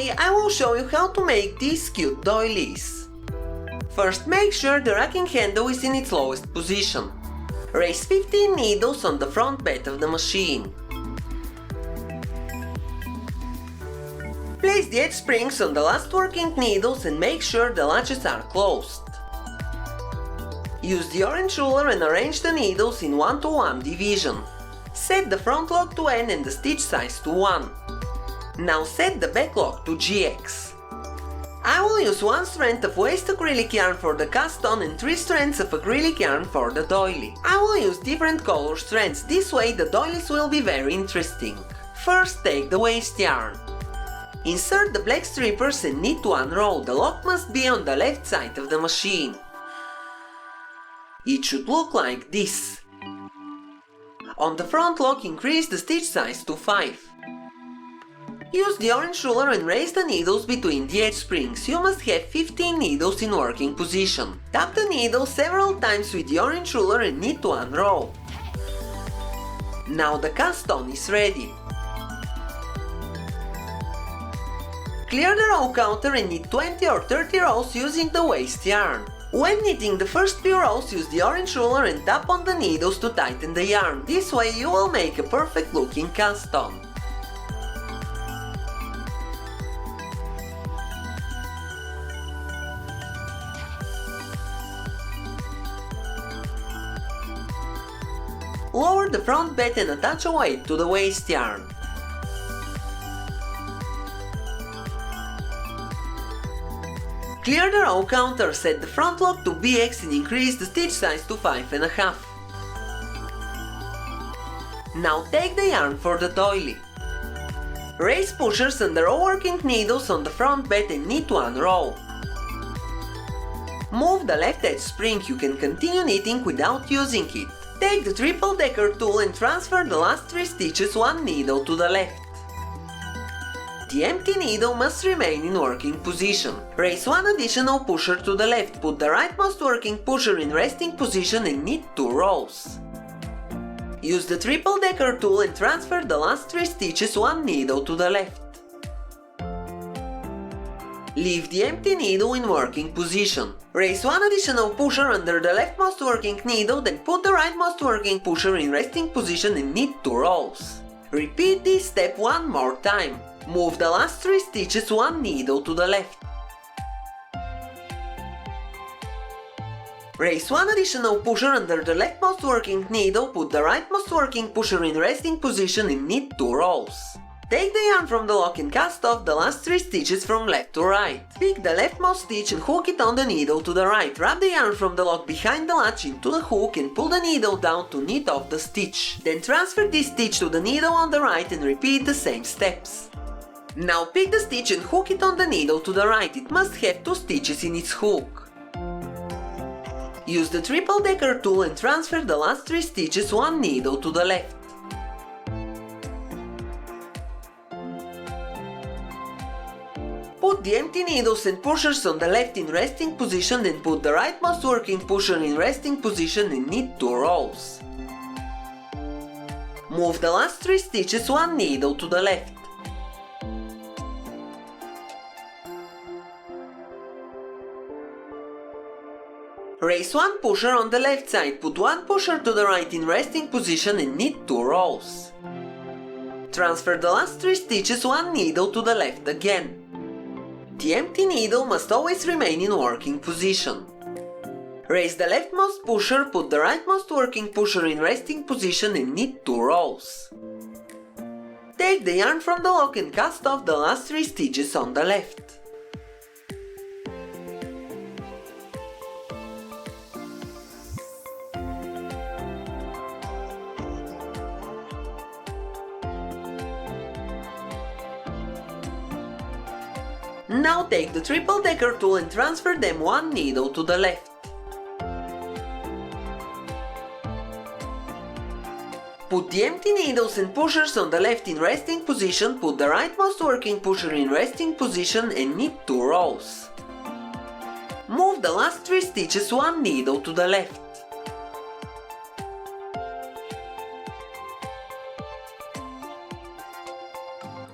Today I will show you how to make these cute doilies. First, make sure the racking handle is in its lowest position. Raise 15 needles on the front bed of the machine. Place the edge springs on the last working needles and make sure the latches are closed. Use the orange ruler and arrange the needles in 1:1 division. Set the front lock to N and the stitch size to 1. Now set the back lock to GX. I will use 1 strand of waste acrylic yarn for the cast on and 3 strands of acrylic yarn for the doily. I will use different color strands, this way the doilies will be very interesting. First, take the waste yarn. Insert the black strippers and knit 1 row, the lock must be on the left side of the machine. It should look like this. On the front lock, increase the stitch size to 5. Use the orange ruler and raise the needles between the edge springs. You must have 15 needles in working position. Tap the needle several times with the orange ruler and knit 1 row. Now the cast on is ready. Clear the row counter and knit 20 or 30 rows using the waste yarn. When knitting the first few rows, use the orange ruler and tap on the needles to tighten the yarn. This way you will make a perfect looking cast on. Lower the front bed and attach a weight to the waste yarn. Clear the row counter, set the front lock to BX and increase the stitch size to 5.5. Now take the yarn for the doily. Raise pushers and the row working needles on the front bed and knit 1 row. Move the left edge spring, you can continue knitting without using it. Take the triple-decker tool and transfer the last 3 stitches 1 needle to the left. The empty needle must remain in working position. Raise 1 additional pusher to the left, put the rightmost working pusher in resting position and knit 2 rows. Use the triple-decker tool and transfer the last 3 stitches 1 needle to the left. Leave the empty needle in working position. Raise 1 additional pusher under the leftmost working needle, then put the rightmost working pusher in resting position and knit 2 rows. Repeat this step 1 more time. Move the last 3 stitches 1 needle to the left. Raise 1 additional pusher under the leftmost working needle, put the rightmost working pusher in resting position and knit 2 rows. Take the yarn from the lock and cast off the last 3 stitches from left to right. Pick the leftmost stitch and hook it on the needle to the right. Wrap the yarn from the lock behind the latch into the hook and pull the needle down to knit off the stitch. Then transfer this stitch to the needle on the right and repeat the same steps. Now pick the stitch and hook it on the needle to the right. It must have 2 stitches in its hook. Use the triple-decker tool and transfer the last 3 stitches 1 needle to the left. Put the empty needles and pushers on the left in resting position, then put the rightmost working pusher in resting position and knit 2 rows. Move the last 3 stitches 1 needle to the left. Raise 1 pusher on the left side, put 1 pusher to the right in resting position and knit 2 rows. Transfer the last 3 stitches 1 needle to the left again. The empty needle must always remain in working position. Raise the leftmost pusher, put the rightmost working pusher in resting position and knit 2 rows. Take the yarn from the lock and cast off the last 3 stitches on the left. Now take the triple-decker tool and transfer them 1 needle to the left. Put the empty needles and pushers on the left in resting position, put the rightmost working pusher in resting position and knit 2 rows. Move the last 3 stitches 1 needle to the left.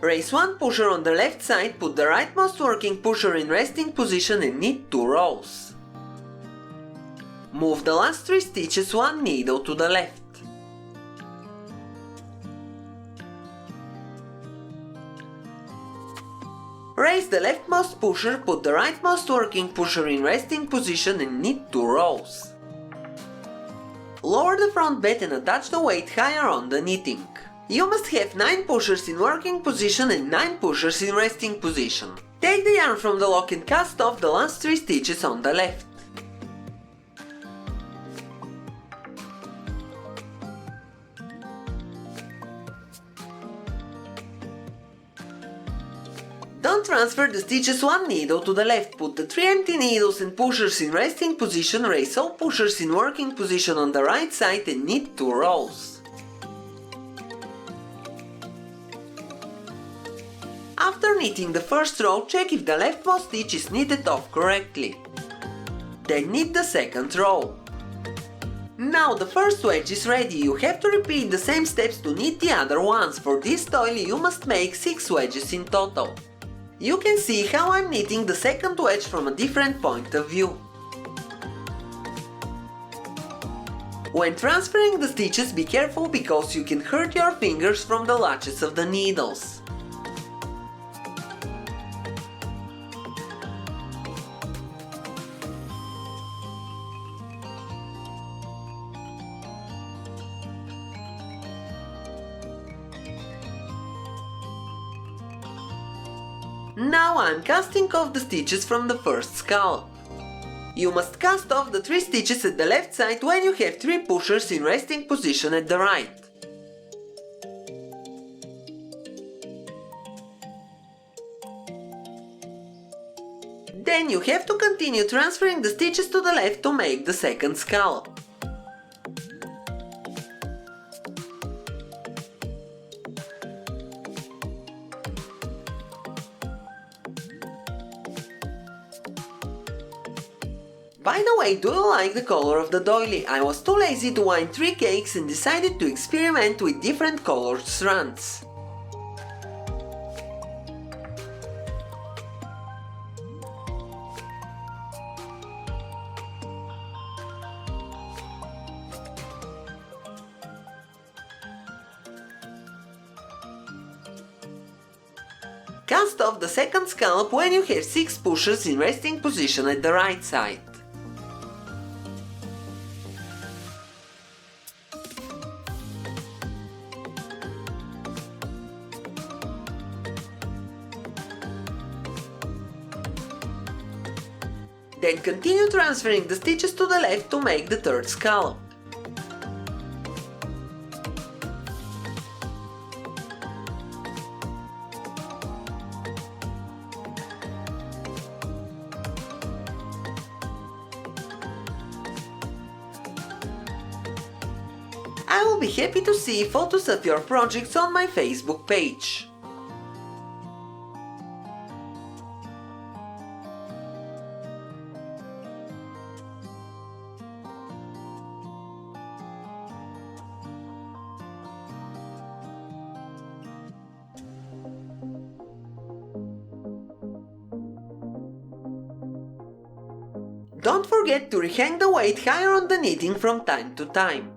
Raise one pusher on the left side, put the rightmost working pusher in resting position and knit 2 rows. Move the last 3 stitches one needle to the left. Raise the leftmost pusher, put the rightmost working pusher in resting position and knit 2 rows. Lower the front bed and attach the weight higher on the knitting. You must have 9 pushers in working position and 9 pushers in resting position. Take the yarn from the lock and cast off the last 3 stitches on the left. Don't transfer the stitches one needle to the left, put the 3 empty needles and pushers in resting position, raise all pushers in working position on the right side and knit 2 rows. After knitting the first row, check if the leftmost stitch is knitted off correctly. Then knit the second row. Now the first wedge is ready, you have to repeat the same steps to knit the other ones. For this doily you must make 6 wedges in total. You can see how I'm knitting the second wedge from a different point of view. When transferring the stitches, be careful because you can hurt your fingers from the latches of the needles. Now I'm casting off the stitches from the first scallop. You must cast off the 3 stitches at the left side when you have 3 pushers in resting position at the right. Then you have to continue transferring the stitches to the left to make the second scallop. By the way, do you like the color of the doily? I was too lazy to wind 3 cakes and decided to experiment with different colored strands. Cast off the second scallop when you have 6 pushers in resting position at the right side. Then continue transferring the stitches to the left to make the third scallop. I will be happy to see photos of your projects on my Facebook page. Don't forget to rehang the weight higher on the knitting from time to time.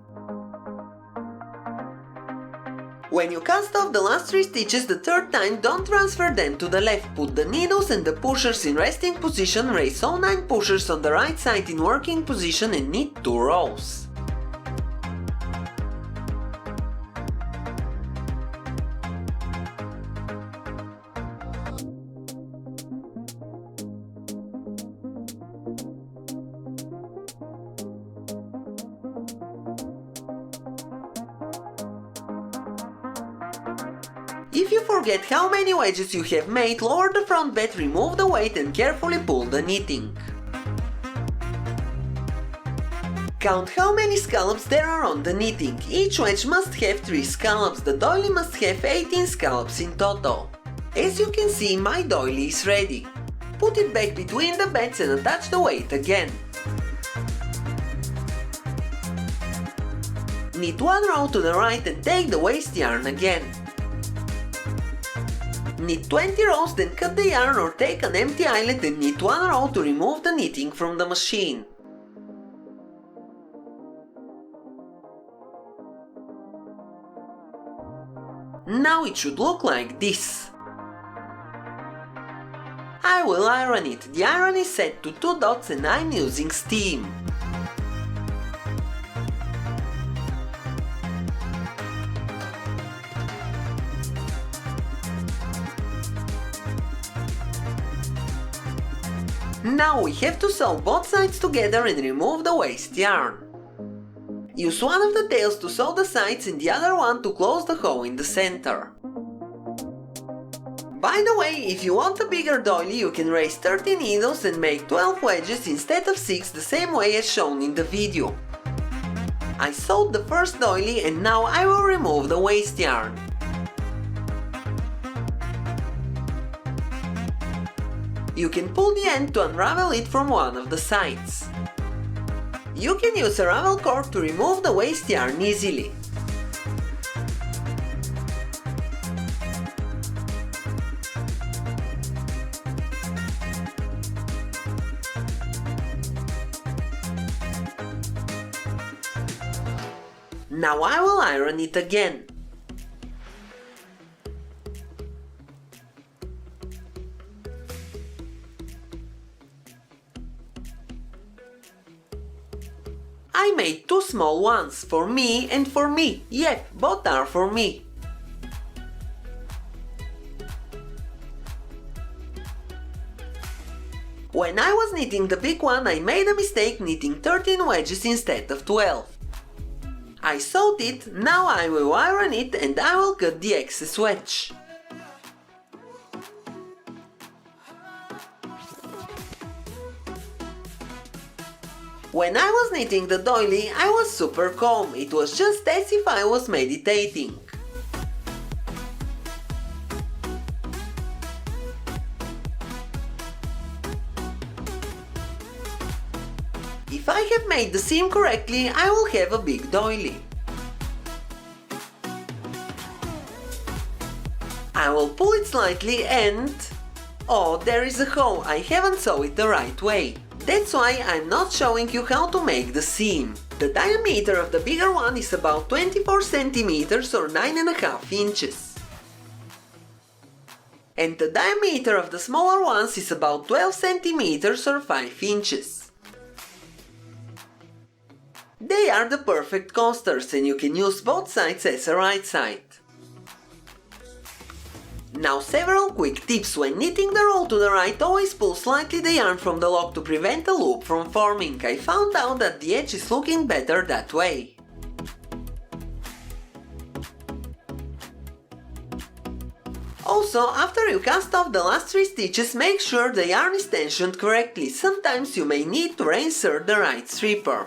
When you cast off the last 3 stitches the third time, don't transfer them to the left. Put the needles and the pushers in resting position, raise all 9 pushers on the right side in working position and knit 2 rows. If you forget how many wedges you have made, lower the front bed, remove the weight and carefully pull the knitting. Count how many scallops there are on the knitting. Each wedge must have 3 scallops. The doily must have 18 scallops in total. As you can see, my doily is ready. Put it back between the beds and attach the weight again. Knit 1 row to the right and take the waste yarn again. Knit 20 rows, then cut the yarn or take an empty eyelet and knit 1 row to remove the knitting from the machine. Now it should look like this. I will iron it. The iron is set to 2 dots and I'm using steam. Now we have to sew both sides together and remove the waste yarn. Use one of the tails to sew the sides and the other one to close the hole in the center. By the way, if you want a bigger doily, you can raise 30 needles and make 12 wedges instead of 6, the same way as shown in the video. I sewed the first doily and now I will remove the waste yarn. You can pull the end to unravel it from one of the sides. You can use a ravel cord to remove the waste yarn easily. Now I will iron it again. I made 2 small ones, for me and for me. Yep, both are for me. When I was knitting the big one, I made a mistake knitting 13 wedges instead of 12. I sewed it, now I will iron it and I will cut the excess wedge. When I was knitting the doily, I was super calm. It was just as if I was meditating. If I have made the seam correctly, I will have a big doily. I will pull it slightly and... oh, there is a hole, I haven't sewn it the right way. That's why I'm not showing you how to make the seam. The diameter of the bigger one is about 24 centimeters or 9.5 inches. And the diameter of the smaller ones is about 12 centimeters or 5 inches. They are the perfect coasters and you can use both sides as a right side. Now several quick tips. When knitting the roll to the right, always pull slightly the yarn from the lock to prevent a loop from forming. I found out that the edge is looking better that way. Also, after you cast off the last 3 stitches, make sure the yarn is tensioned correctly. Sometimes you may need to reinsert the right stripper.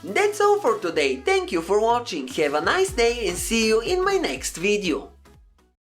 That's all for today. Thank you for watching. Have a nice day and see you in my next video.